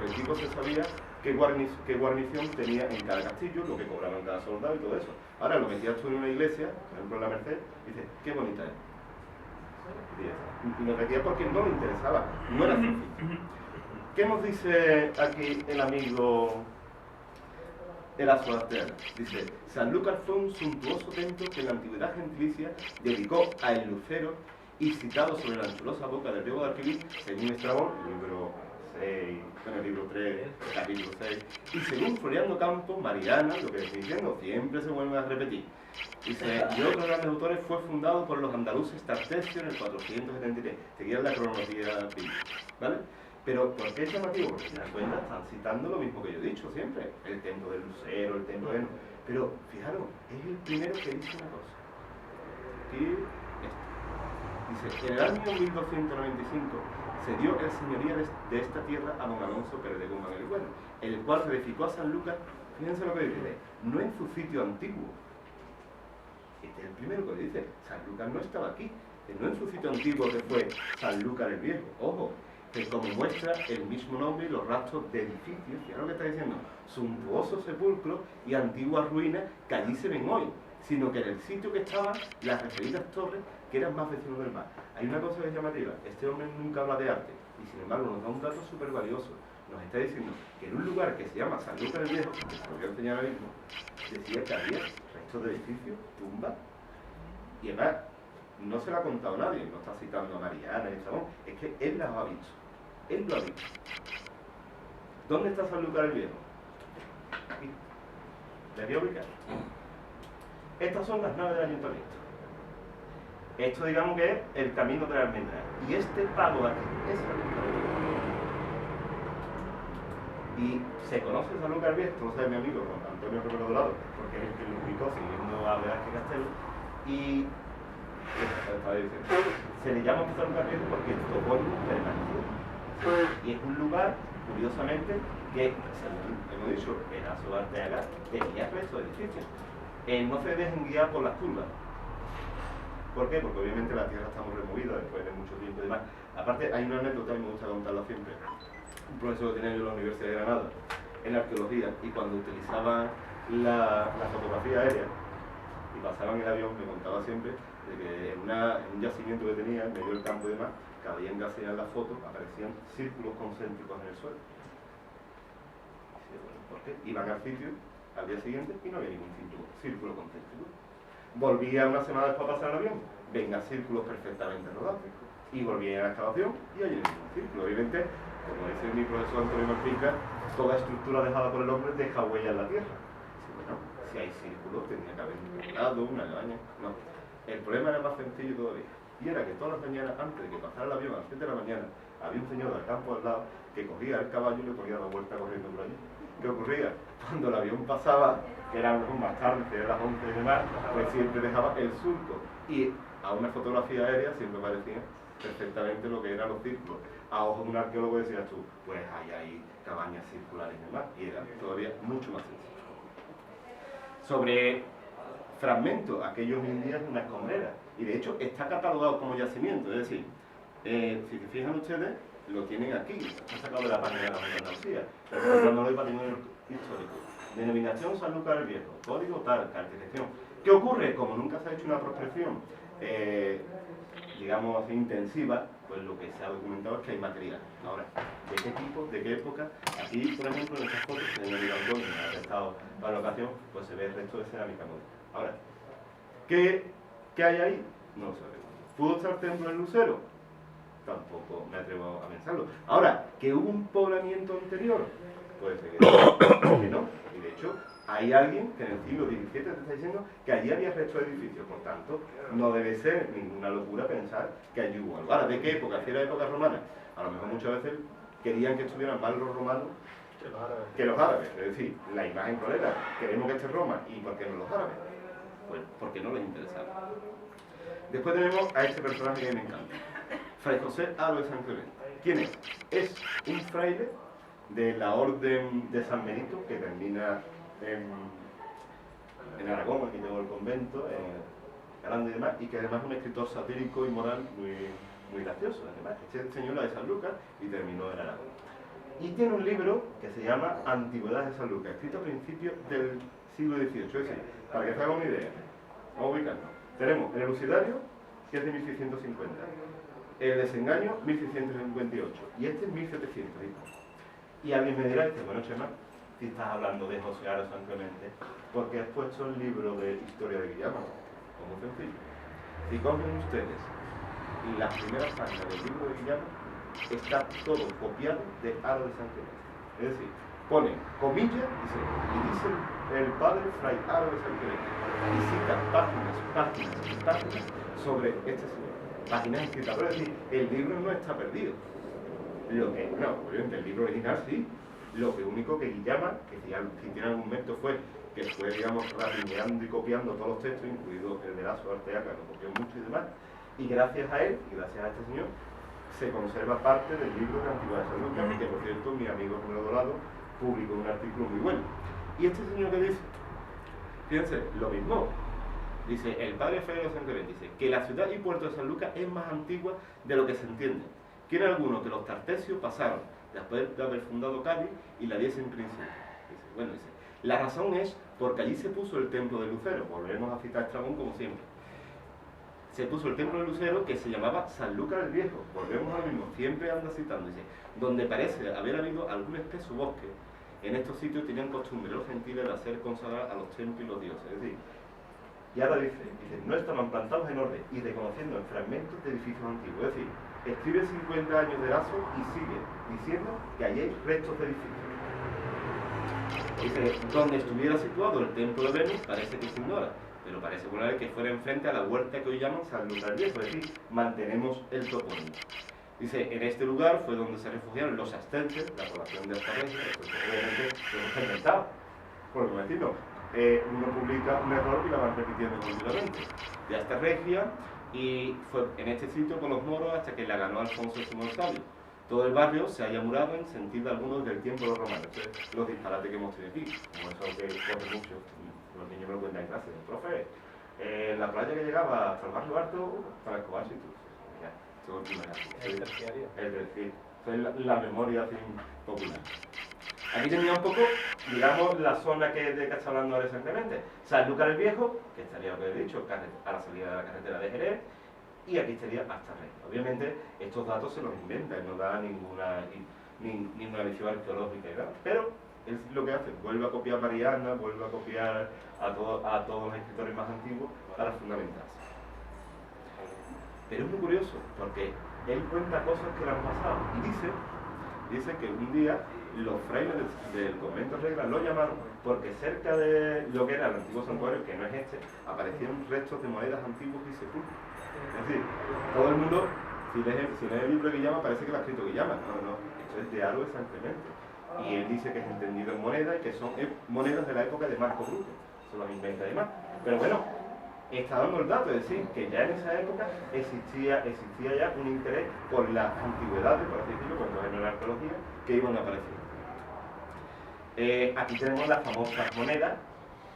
el tipo se sabía qué guarnición tenía en cada castillo, lo que cobraban cada soldado y todo eso. Ahora lo metías tú en una iglesia, por ejemplo en la Merced, y dices, qué bonita es. Y lo metía porque no le interesaba, no era su oficio. ¿Qué nos dice aquí el amigo Eraso Arteaga? Dice, Sanlúcar fue un suntuoso templo que en la antigüedad gentilicia dedicó a el lucero y citado sobre la anchurosa boca del río Guadalquivir, según Estrabón, libro 6, bueno, libro 3, capítulo 6, y según Floriano Campos, Mariana, lo que estoy diciendo, siempre se vuelve a repetir. Dice, y otros grandes autores fue fundado por los andaluces Tartesio en el 473. Seguían la cronología bíblica, ¿vale? Pero, ¿por qué es llamativo? Porque si te das cuenta, están citando lo mismo que yo he dicho siempre. El templo del lucero, el templo de... Pero, fijaros, es el primero que dice una cosa. Aquí, dice, en el año 1295 se dio el señoría de esta tierra a don Alonso Pérez de Guzmán el Bueno, el cual se edificó a Sanlúcar, fíjense lo que dice, no en su sitio antiguo. Este es el primero que dice, Sanlúcar no estaba aquí, no en su sitio antiguo que fue Sanlúcar el Viejo. Ojo, que como muestra el mismo nombre y los rastros de edificios, fíjate lo que está diciendo, suntuosos sepulcros y antiguas ruinas que allí se ven hoy, sino que en el sitio que estaban las referidas torres que eran más vecinos del mar. Hay una cosa que es llamativa, este hombre nunca habla de arte, y sin embargo nos da un dato súper valioso. Nos está diciendo que en un lugar que se llama Sanlúcar el Viejo, que se lo voy a enseñar ahora mismo, decía que había restos de edificios, tumbas, y además no se lo ha contado nadie, no está citando a Mariana y Estrabón, es que él las ha visto, él lo ha visto. ¿Dónde está Sanlúcar el Viejo? Aquí. Les voy a ubicar. Estas son las naves del ayuntamiento. Esto digamos que es el camino de la almendra. Y este pago de aquí es Sanlúcar el Viejo. Y se conoce Sanlúcar el Viejo, esto lo sabe mi amigo Antonio Romero Dorado, porque es el que lo ubicó siguiendo a Velázquez Castelo, y se le llama Sanlúcar el Viejo porque el topónimo permaneció. Y es un lugar, curiosamente, que, según hemos dicho, Eraso Arteaga tenía restos de edificios. No se dejen guiar por las curvas. ¿Por qué? Porque obviamente la tierra está muy removida después de mucho tiempo y demás. Aparte, hay una anécdota y me gusta contarla siempre. Un profesor que tenía yo en la Universidad de Granada, en arqueología, y cuando utilizaba la fotografía aérea y pasaban el avión, me contaba siempre de que en un yacimiento que tenía, en medio del campo y demás, cada día que hacían las fotos aparecían círculos concéntricos en el suelo. ¿Por qué? Iban al sitio al día siguiente y no había ningún círculo concéntrico. Volvía una semana después a pasar el avión, venga círculos perfectamente rodados. Y volvía a la excavación y allí ningún círculo. Obviamente, como dice mi profesor Antonio Marpica, toda estructura dejada por el hombre deja huella en la tierra. Y bueno, si hay círculos, tendría que haber un lado, una cabaña. No. El problema era más sencillo todavía. Y era que todas las mañanas, antes de que pasara el avión a las 7 de la mañana, había un señor del campo al lado que cogía el caballo y le ponía la vuelta corriendo por allí. ¿Qué ocurría? Cuando el avión pasaba, que eran más tarde, que eran las 11 y demás, pues siempre dejaba el surco. Y a una fotografía aérea siempre parecía perfectamente lo que eran los círculos. A ojos de un arqueólogo decías tú, pues hay cabañas circulares y demás, y era todavía mucho más sencillo. Sobre fragmentos, aquellos hoy en día es una escombrera, y de hecho está catalogado como yacimiento, es decir, si se fijan ustedes, lo tienen aquí, está sacado de la página de la Andalucía, pero no lo hay patrimonio histórico. Denominación Sanlúcar el Viejo, código tal, caracterización. ¿Qué ocurre? Como nunca se ha hecho una prospección, digamos así, intensiva, pues lo que se ha documentado es que hay material. Ahora, ¿de qué tipo, de qué época? Aquí, por ejemplo, en estas fotos, en el Mirandón, que ha estado para la ocasión, pues se ve el resto de cerámica moderna. Ahora, ¿qué hay ahí? No lo sabemos. ¿Pudo estar el templo del Lucero? Tampoco me atrevo a pensarlo. Ahora, ¿que hubo un poblamiento anterior? Puede ser que no. Y de hecho, hay alguien que en el siglo XVII te está diciendo que allí había restos de edificios. Por tanto, no debe ser ninguna locura pensar que allí hubo algo. Ahora, ¿de qué época? Si era época romana. A lo mejor muchas veces querían que estuvieran más los romanos que los árabes. Es decir, la imagen cuál era. Queremos que esté Roma. ¿Y por qué no los árabes? Pues porque no les interesaba. Después tenemos a este personaje que me encanta. Fray José Aro de San Clemente. ¿Quién es? Es un fraile de la Orden de San Benito, que termina en Aragón, aquí tengo el convento, en Grande y demás, y que además es un escritor satírico y moral muy gracioso. Además, este señor era de San Lucas y terminó en Aragón. Y tiene un libro que se llama Antigüedades de San Lucas, escrito a principios del siglo XVIII. Es decir, para que se haga una idea, vamos a ubicarnos. Tenemos el Elucidario, que es de 1650, el Desengaño, 1658, y este es 1700. Y alguien me dirá, bueno, Chema, si estás hablando de José Aro San Clemente, ¿por qué has puesto el libro de Historia de Guillama? Como sencillo. Si cogen ustedes las primeras páginas del libro de Guillama, está todo copiado de Aro de San Clemente. Es decir, pone comillas, y dice el padre Fray Aro de San Clemente, y cita páginas sobre este señor. Páginas escritas, pero es decir, el libro no está perdido. Lo que, no, obviamente el libro original sí, lo que único que Guillama, que si tiene algún mérito fue que fue, digamos, radineando y copiando todos los textos, incluido el de Lazo Arteaga, lo copió mucho y demás, y gracias a él, y gracias a este señor, se conserva parte del libro de Antigüedades de San Lucas, que por cierto mi amigo Romero Dorado publicó un artículo muy bueno. Y este señor que dice, fíjense, lo mismo, dice, el padre Fray de San Clemente dice que la ciudad y puerto de San Lucas es más antigua de lo que se entiende. Quiere alguno que los tartesios pasaron después de haber fundado Cádiz y la diese en principio. Dice, bueno, dice, la razón es porque allí se puso el templo de Lucero, volvemos a citar Estrabón como siempre. Se puso el templo de Lucero que se llamaba San Lucas el Viejo, volvemos al mismo, siempre anda citando, dice, donde parece haber habido algún espeso bosque. En estos sitios tenían costumbre los gentiles de hacer consagrar a los templos y los dioses. Es decir, y ahora dice, no estaban plantados en orden y reconociendo en fragmentos de edificios antiguos. Es decir, escribe 50 años de Lazo y sigue diciendo que allí hay restos de edificios. Dice, donde estuviera situado el templo de Venus parece que se ignora, pero parece buena que fuera enfrente a la huerta que hoy llaman San Lucas el Viejo, es decir, mantenemos el topónimo. Dice, en este lugar fue donde se refugiaron los astenses, la población de Astarregia, obviamente lo hemos inventado, por lo que decirlo. Uno publica un error y la van repitiendo continuamente. De Astarregia, y fue en este sitio con los moros hasta que la ganó Alfonso X el Sabio. Todo el barrio se haya murado en sentido alguno desde el tiempo de los romanos. Entonces, los disparates que hemos tenido aquí, como eso que corre mucho, los niños me lo cuentan en clase, profe, la playa que llegaba hasta el barrio alto, para Escobar, y tú. Ya, todo el terciario. El terciario. Es la memoria así popular. Aquí tenía un poco, digamos, la zona de que está hablando ahora San Clemente. San Lucas el Viejo, que estaría lo que he dicho, a la salida de la carretera de Jerez, y aquí estaría Astarreja. Obviamente, estos datos se los inventan, no da ninguna visión arqueológica y nada, pero es lo que hace, vuelve a copiar Mariana, vuelve a copiar a todos los escritores más antiguos para fundamentarse. Pero es muy curioso, porque él cuenta cosas que le han pasado, y dice que un día los frailes del convento Regla lo llamaron porque cerca de lo que era el antiguo santuario, que no es este, aparecieron restos de monedas antiguos y sepulcros. Es decir, todo el mundo, si lees el libro de Guillama, parece que lo ha escrito Guillama. No, esto es de Aro de San Clemente. Y él dice que es entendido en moneda y que son monedas de la época de Marco Bruto. Se las inventa además. Pero bueno, está dando el dato, es decir, que ya en esa época existía ya un interés por las antigüedades, por así decirlo, cuando en la arqueología, que iban a aparecer. Aquí tenemos las famosas monedas,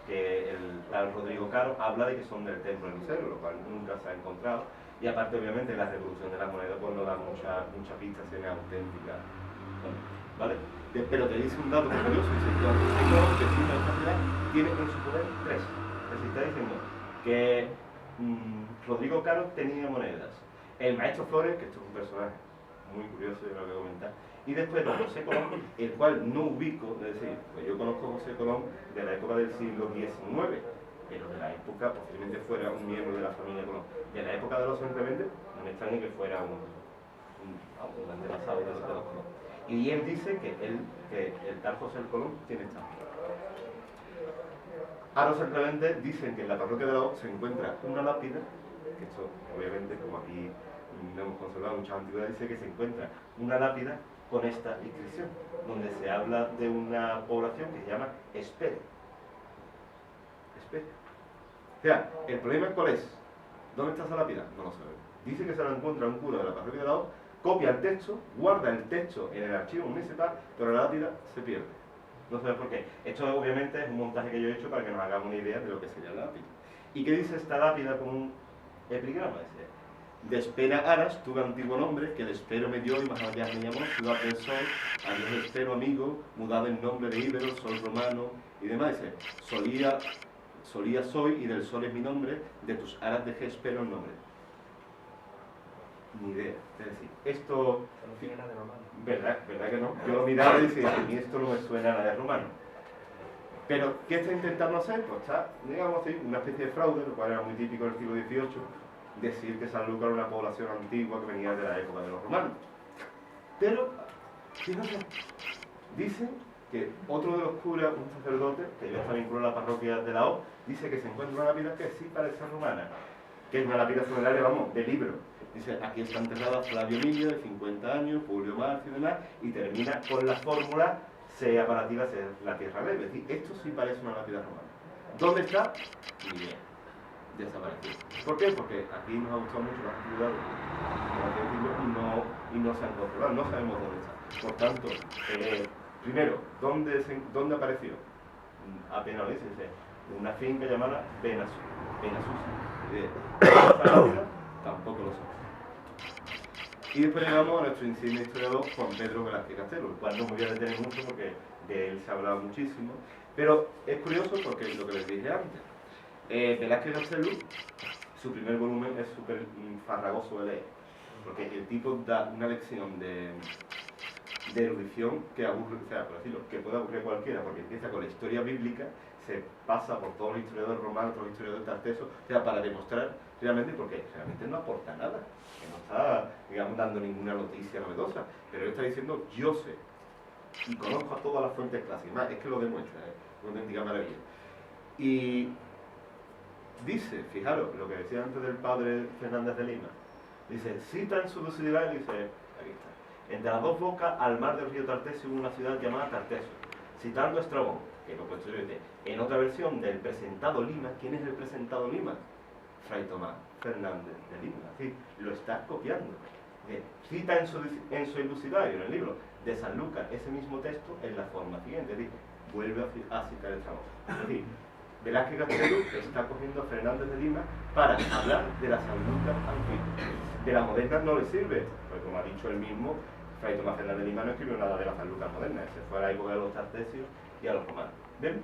que el tal Rodrigo Caro habla de que son del templo de Lucero, lo cual nunca se ha encontrado, y aparte obviamente la revolución de las monedas pues no da mucha pista si es auténtica, ¿vale? Pero te dice un dato muy curioso, dice que esta ciudad tiene en su poder 3, es decir, está diciendo que Rodrigo Caro tenía monedas, el maestro Flores, que esto es un personaje muy curioso, yo lo voy a comentar, y después don José Colón, el cual no ubico, es decir, pues yo conozco a José Colón de la época del siglo XIX, pero de la época, posiblemente fuera un miembro de la familia Colón. De la época de los San Clemente, no me extraña que fuera un antepasado de los Colón. Y él dice que el tal José Colón tiene esta. A los San Clemente dicen que en la parroquia de la O se encuentra una lápida, que esto obviamente, como aquí no hemos conservado muchas antigüedades, dice que se encuentra una lápida con esta inscripción, donde se habla de una población que se llama Espere. O sea, el problema cuál es, ¿dónde está esa lápida? No lo sabemos. Dice que se lo encuentra un cura de la parroquia de la O, copia el texto, guarda el texto en el archivo municipal, pero la lápida se pierde. No sabemos por qué. Esto obviamente es un montaje que yo he hecho para que nos hagamos una idea de lo que sería la lápida. ¿Y qué dice esta lápida como un epigrama? Dice, Despera Aras, tuve antiguo nombre, que Despero me dio y más allá me llamó, ciudad del sol, adiós Despero amigo, mudado en nombre de Íbero, sol romano y demás. Dice, solía soy y del sol es mi nombre, de tus aras dejé espero el nombre. Ni idea. Es decir, esto... No tiene nada de romano. ¿Verdad que no? Yo lo miraba y decía, a mí esto no me suena a nada de romano. Pero, ¿qué está intentando hacer? Pues está, digamos así, una especie de fraude, lo cual era muy típico del siglo XVIII, decir que Sanlúcar era una población antigua que venía de la época de los romanos. Pero, fíjate, dice que otro de los curas, un sacerdote, que ya está vinculado a la parroquia de la O, dice que se encuentra una lápida que sí parece romana, que es una lápida funeraria, vamos, de libro. Dice, aquí está enterrada Flavio Emilio, de 50 años, Publio Marcio y demás, y termina con la fórmula sea para ti la tierra leve. Es decir, esto sí parece una lápida romana. ¿Dónde está? Ni idea. Desaparecido. ¿Por qué? Porque aquí nos ha gustado mucho las actividades y no se han controlado, no sabemos dónde está. Por tanto, primero, ¿dónde apareció? Apenas lo dice, una finca llamada Benasusa. Tampoco lo sé. Y después llegamos a nuestro insigne historiador Juan Pedro Velázquez Castelo, el cual no me voy a detener mucho porque de él se ha hablado muchísimo, pero es curioso porque es lo que les dije antes. Velázquez Castelo, su primer volumen es súper farragoso de leer, porque el tipo da una lección de erudición que aburre, o sea, por decirlo, que puede aburrir a cualquiera, porque empieza con la historia bíblica, se pasa por todos los historiadores romanos, todos los historiadores tartesos, o sea, para demostrar realmente, porque realmente no aporta nada, que no está, digamos, dando ninguna noticia novedosa, pero él está diciendo, yo sé, y conozco a todas las fuentes clásicas, más, es que lo demuestra, una auténtica maravilla. Y dice, fijaros, lo que decía antes del padre Fernández de Lima, dice, cita en su lucididad, dice, aquí está, entre las dos bocas, al mar del río Tartesio, una ciudad llamada Tarteso, citando a Estrabón, que lo puesto yo, en otra versión del presentado Lima. ¿Quién es el presentado Lima? Fray Tomás Fernández de Lima, así, lo está copiando. Cita en su elucidario, en el libro de Sanlúcar, ese mismo texto en la forma siguiente, es decir, vuelve a citar el Estrabón. Es decir, Velázquez Castelo está cogiendo a Fernández de Lima para hablar de la Sanlúcar antigua. De la moderna no le sirve, porque como ha dicho él mismo, Fray Tomás Fernández de Lima no escribió nada de la Sanlúcar moderna, se fue a la época de los tartesios y a los romanos. ¿Ven?